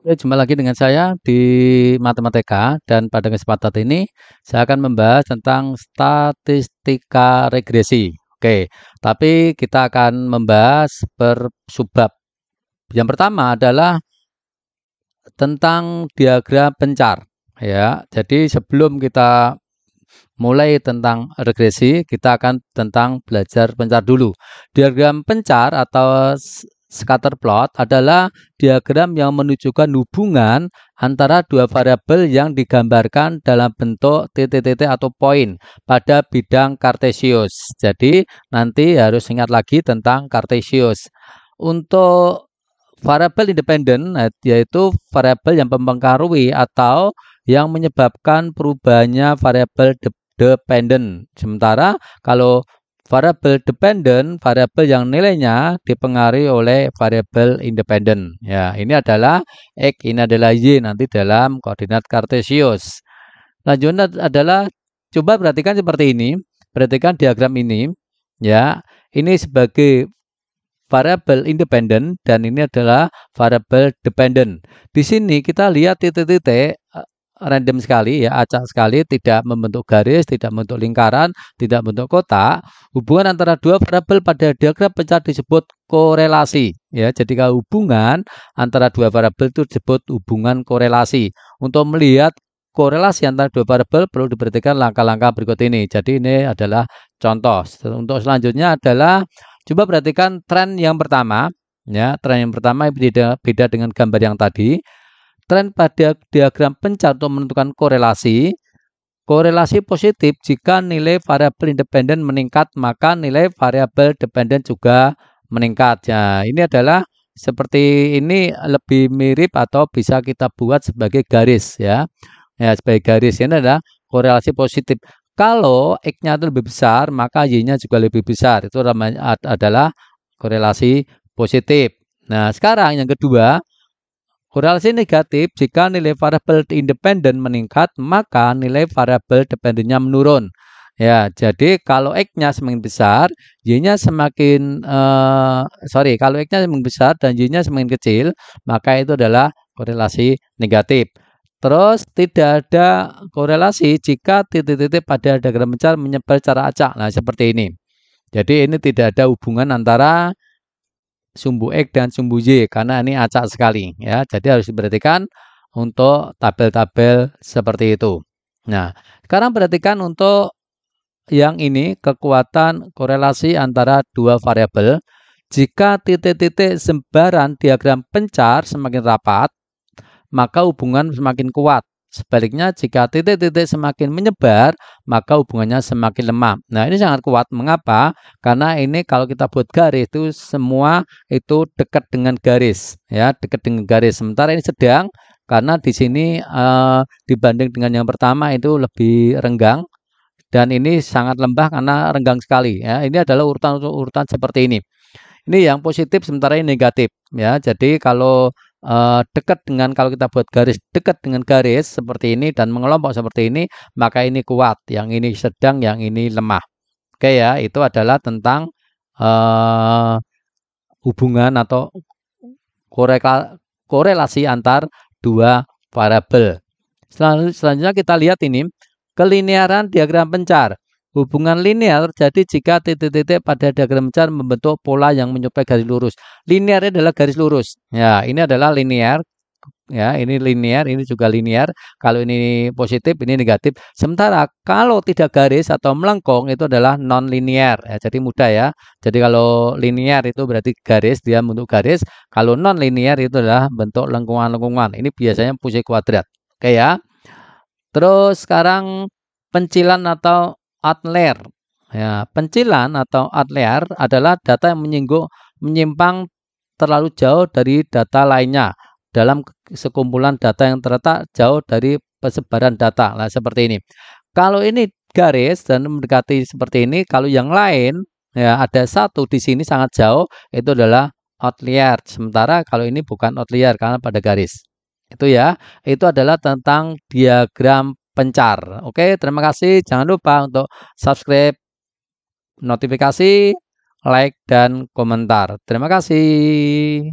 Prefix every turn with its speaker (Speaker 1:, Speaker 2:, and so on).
Speaker 1: Oke, jumpa lagi dengan saya di Matematika dan pada kesempatan ini saya akan membahas tentang statistika regresi. Oke, tapi kita akan membahas per subbab. Yang pertama adalah tentang diagram pencar. Ya, jadi sebelum kita mulai tentang regresi, kita akan tentang belajar pencar dulu. Diagram pencar atau scatter plot adalah diagram yang menunjukkan hubungan antara dua variabel yang digambarkan dalam bentuk titik-titik atau poin pada bidang kartesius. Jadi nanti harus ingat lagi tentang kartesius. Untuk variabel independen, yaitu variabel yang mempengaruhi atau yang menyebabkan perubahannya variabel dependent. Sementara kalau variabel dependent, variabel yang nilainya dipengaruhi oleh variabel independen. Ya, ini adalah X, ini adalah Y nanti dalam koordinat kartesius. Lanjutnya adalah coba perhatikan seperti ini. Perhatikan diagram ini. Ya, ini sebagai variabel independen dan ini adalah variabel dependent. Di sini kita lihat titik-titik random sekali ya, acak sekali, tidak membentuk garis, tidak membentuk lingkaran, tidak membentuk kotak. Hubungan antara dua variabel pada diagram pencar disebut korelasi ya. Jadi kalau hubungan antara dua variabel itu disebut hubungan korelasi. Untuk melihat korelasi antara dua variabel perlu diperhatikan langkah-langkah berikut ini. Jadi ini adalah contoh. Untuk selanjutnya adalah coba perhatikan tren yang pertama ya. Tren yang pertama beda dengan gambar yang tadi. Tren pada diagram pencar untuk menentukan korelasi. Korelasi positif jika nilai variabel independen meningkat, maka nilai variabel dependen juga meningkat. Ya, ini adalah seperti ini lebih mirip atau bisa kita buat sebagai garis ya. Ya, sebagai garis ini adalah korelasi positif. Kalau X-nya itu lebih besar, maka Y-nya juga lebih besar. Itu namanya adalah korelasi positif. Nah, sekarang yang kedua, korelasi negatif jika nilai variabel independen meningkat, maka nilai variabel dependennya menurun. Ya, jadi kalau X-nya semakin besar, Y-nya semakin kalau X-nya semakin besar dan Y-nya semakin kecil, maka itu adalah korelasi negatif. Terus tidak ada korelasi jika titik-titik pada diagram pencar menyebar secara acak. Nah, seperti ini. Jadi ini tidak ada hubungan antara sumbu X dan sumbu Y karena ini acak sekali ya. Jadi harus diperhatikan untuk tabel-tabel seperti itu. Nah, sekarang perhatikan untuk yang ini kekuatan korelasi antara dua variabel. Jika titik-titik sebaran diagram pencar semakin rapat, maka hubungan semakin kuat. Sebaliknya, jika titik-titik semakin menyebar, maka hubungannya semakin lemah. Nah, ini sangat kuat. Mengapa? Karena ini kalau kita buat garis itu semua itu dekat dengan garis, ya, dekat dengan garis. Sementara ini sedang karena di sini dibanding dengan yang pertama itu lebih renggang dan ini sangat lembah karena renggang sekali. Ya, ini adalah urutan seperti ini. Ini yang positif sementara ini negatif ya. Jadi kalau dekat dengan kalau kita buat garis dekat dengan garis seperti ini dan mengelompok seperti ini, maka ini kuat, yang ini sedang, yang ini lemah. Oke ya, itu adalah tentang hubungan atau korelasi antar dua variabel. Selanjutnya kita lihat ini kelinearan diagram pencar. Hubungan linear terjadi jika titik-titik pada diagram pencar membentuk pola yang menyerupai garis lurus. Linear adalah garis lurus. Ya, ini adalah linear. Ya, ini linear, ini juga linear. Kalau ini positif, ini negatif. Sementara kalau tidak garis atau melengkung itu adalah non linear. Ya, jadi mudah ya. Jadi kalau linear itu berarti garis, dia bentuk garis. Kalau non linear itu adalah bentuk lengkungan-lengkungan. Ini biasanya fungsi kuadrat. Oke ya. Terus sekarang pencilan atau outlier. Ya, pencilan atau outlier adalah data yang menyimpang terlalu jauh dari data lainnya dalam sekumpulan data yang terletak jauh dari persebaran data. Nah, seperti ini. Kalau ini garis dan mendekati seperti ini, kalau yang lain ya ada satu di sini sangat jauh, itu adalah outlier. Sementara kalau ini bukan outlier karena pada garis. Itu ya. Itu adalah tentang diagram pencar. Oke, terima kasih. Jangan lupa untuk subscribe, notifikasi, like, dan komentar. Terima kasih.